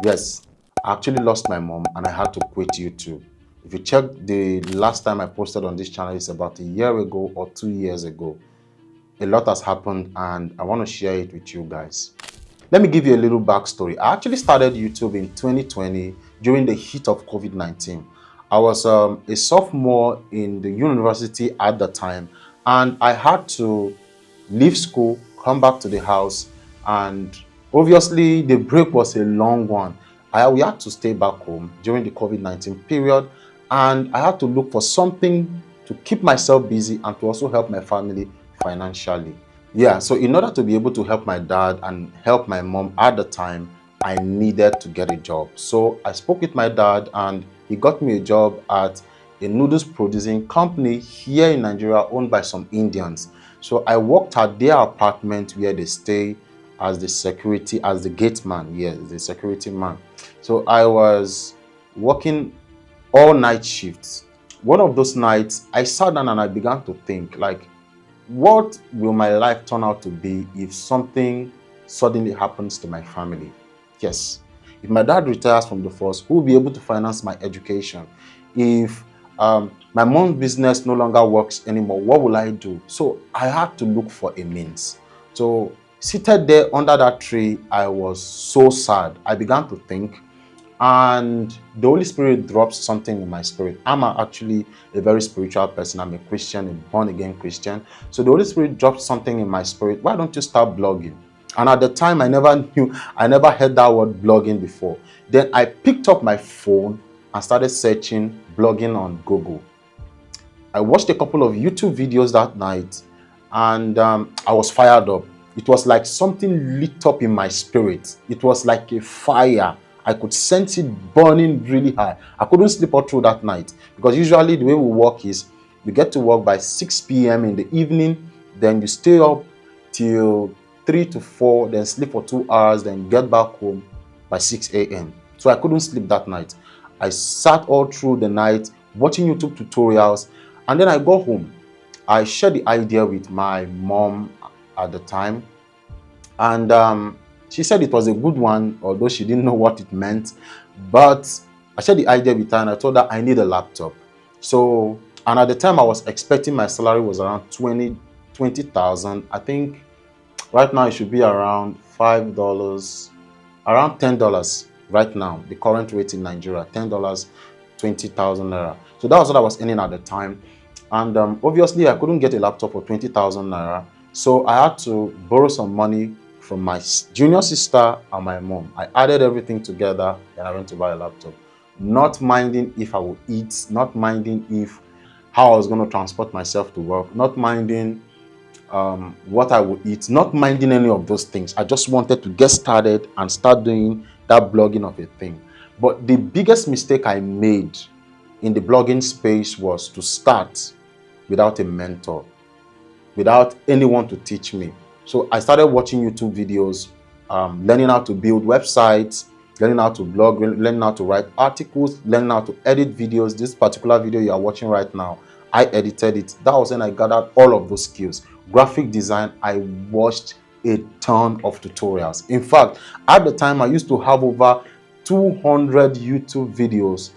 Yes, I actually lost my mom and I had to quit YouTube. If you check the last time I posted on this channel, it's about a year ago or 2 years ago. A lot has happened and I want to share it with you guys. Let me give you a little backstory. I actually started YouTube in 2020 during the heat of COVID-19. I was a sophomore in the university at the time, and I had to leave school, come back to the house, and obviously the break was a long one. We had to stay back home during the COVID-19 period, and I had to look for something to keep myself busy and to also help my family financially. Yeah, so in order to be able to help my dad and help my mom at the time, I needed to get a job. So I spoke with my dad and he got me a job at a noodles producing company here in Nigeria owned by some Indians. So I worked at their apartment where they stay as the security, as the gate man. Yes, the security man. So I was working all night shifts. One of those nights, I sat down and I began to think, like, what will my life turn out to be if something suddenly happens to my family? Yes. If my dad retires from the force, who will be able to finance my education? If my mom's business no longer works anymore, what will I do? So I had to look for a means. So seated there under that tree, I was so sad. I began to think, and the Holy Spirit drops something in my spirit. I'm actually a very spiritual person. I'm a Christian, a born-again Christian. So the Holy Spirit dropped something in my spirit. Why don't you start blogging? And at the time, I never heard that word blogging before. Then I picked up my phone and started searching blogging on Google. I watched a couple of YouTube videos that night, and I was fired up. It was like something lit up in my spirit. It was like a fire. I could sense it burning really high. I couldn't sleep all through that night because usually the way we work is you get to work by 6 p.m. in the evening, then you stay up till 3 to 4, then sleep for 2 hours, then get back home by 6 a.m. So I couldn't sleep that night. I sat all through the night watching YouTube tutorials, and then I got home. I shared the idea with my mom at the time, and she said it was a good one, although she didn't know what it meant. But I shared the idea with her and I told her I need a laptop. So, and at the time I was expecting my salary was around 20,000. I think right now it should be around $5, around $10 right now. The current rate in Nigeria, $10, 20,000 naira. So that was what I was earning at the time. And obviously I couldn't get a laptop for 20,000 naira. So I had to borrow some money from my junior sister and my mom. I added everything together and I went to buy a laptop. Not minding if I would eat, not minding how I was going to transport myself to work, not minding what I would eat, not minding any of those things. I just wanted to get started and start doing that blogging of a thing. But the biggest mistake I made in the blogging space was to start without a mentor, without anyone to teach me. So I started watching YouTube videos, learning how to build websites, learning how to blog, learning how to write articles, learning how to edit videos. This particular video you are watching right now, I edited it. That was when I gathered all of those skills. Graphic design, I watched a ton of tutorials. In fact, at the time, I used to have over 200 YouTube videos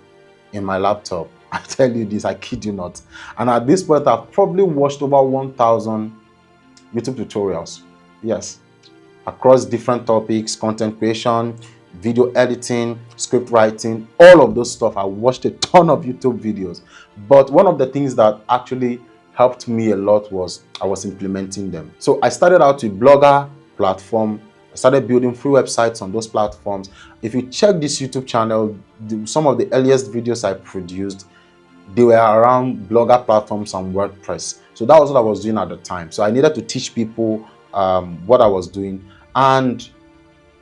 in my laptop. I tell you this, I kid you not. And at this point, I've probably watched over 1,000 YouTube tutorials. Yes, across different topics, content creation, video editing, script writing, all of those stuff. I watched a ton of YouTube videos. But one of the things that actually helped me a lot was I was implementing them. So I started out with Blogger platform. I started building free websites on those platforms. If you check this YouTube channel, some of the earliest videos I produced, they were around Blogger platforms and WordPress. So that was what I was doing at the time. So I needed to teach people what I was doing. And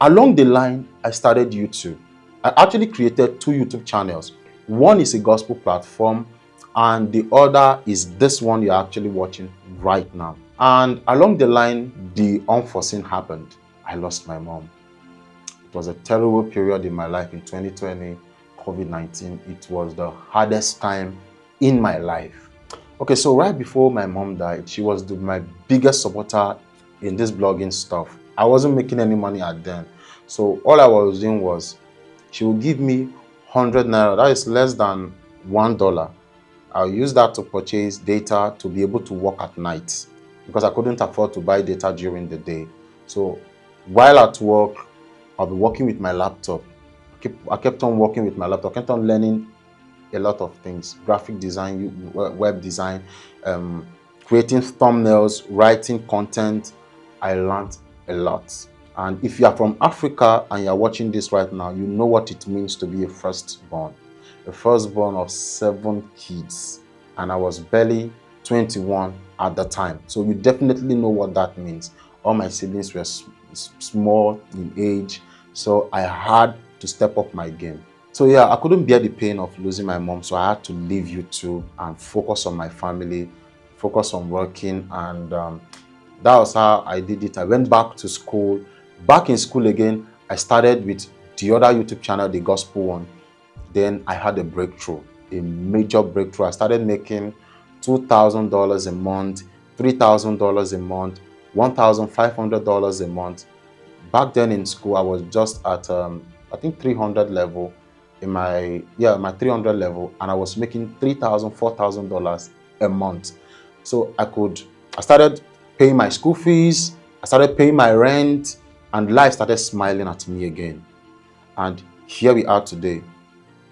along the line, I started YouTube. I actually created 2 YouTube channels. One is a gospel platform, and the other is this one you're actually watching right now. And along the line, the unforeseen happened. I lost my mom. It was a terrible period in my life in 2020. COVID-19, it was the hardest time in my life. Okay, so right before my mom died, she was my biggest supporter in this blogging stuff. I wasn't making any money at then. So all I was doing was She will give me 100 naira, that is less than $1. I'll use that to purchase data to be able to work at night because I couldn't afford to buy data during the day. So while at work, I'll be working with my laptop. I kept on working with my laptop, I kept on learning a lot of things: graphic design, web design, creating thumbnails, writing content. I learned a lot. And if you are from Africa and you're watching this right now, you know what it means to be a firstborn of 7 kids, and I was barely 21 at the time. So you definitely know what that means. All my siblings were small in age, so I had to step up my game. So yeah, I couldn't bear the pain of losing my mom, so I had to leave YouTube and focus on my family, focus on working, and that was how I did it. I went back to school. Back in school again, I started with the other YouTube channel, the gospel one. Then I had a breakthrough, a major breakthrough. I started making $2,000 a month, $3,000 a month, $1,500 a month. Back then in school, I was just at I think 300 level in my 300 level, and I was making $3,000, $4,000 a month. So I started paying my school fees, I started paying my rent, and life started smiling at me again. And here we are today.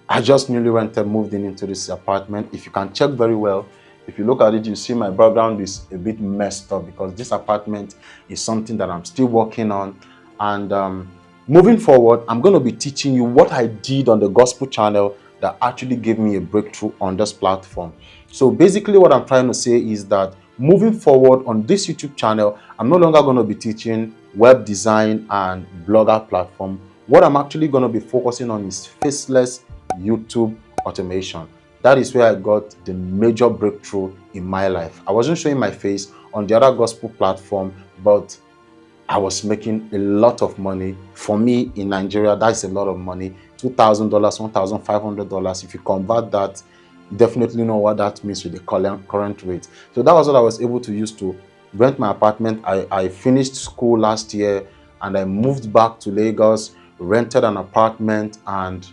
I just newly moved into this apartment. If you can check very well, if you look at it, you see my background is a bit messed up because this apartment is something that I'm still working on. And moving forward, I'm going to be teaching you what I did on the gospel channel that actually gave me a breakthrough on this platform. So basically what I'm trying to say is that moving forward on this YouTube channel, I'm no longer going to be teaching web design and blogger platform. What I'm actually going to be focusing on is faceless YouTube automation. That is where I got the major breakthrough in my life. I wasn't showing my face on the other gospel platform, but I was making a lot of money. For me in Nigeria, that's a lot of money. $2,000, $1,500. If you convert that, you definitely know what that means with the current rate. So that was what I was able to use to rent my apartment. I finished school last year and I moved back to Lagos, rented an apartment, and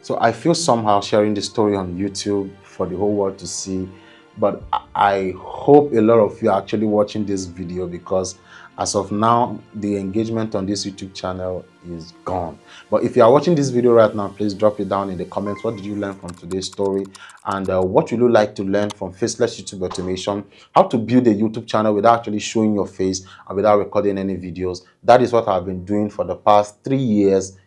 so I feel somehow sharing this story on YouTube for the whole world to see. But I hope a lot of you are actually watching this video, because as of now, the engagement on this YouTube channel is gone. But if you are watching this video right now, please drop it down in the comments. What did you learn from today's story? And what would you like to learn from faceless YouTube automation? How to build a YouTube channel without actually showing your face and without recording any videos. That is what I've been doing for the past 3 years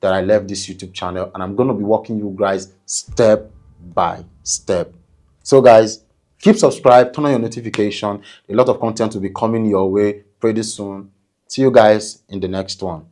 that I left this YouTube channel, and I'm going to be walking you guys step by step. So guys, keep subscribed, turn on your notification. A lot of content will be coming your way pretty soon. See you guys in the next one.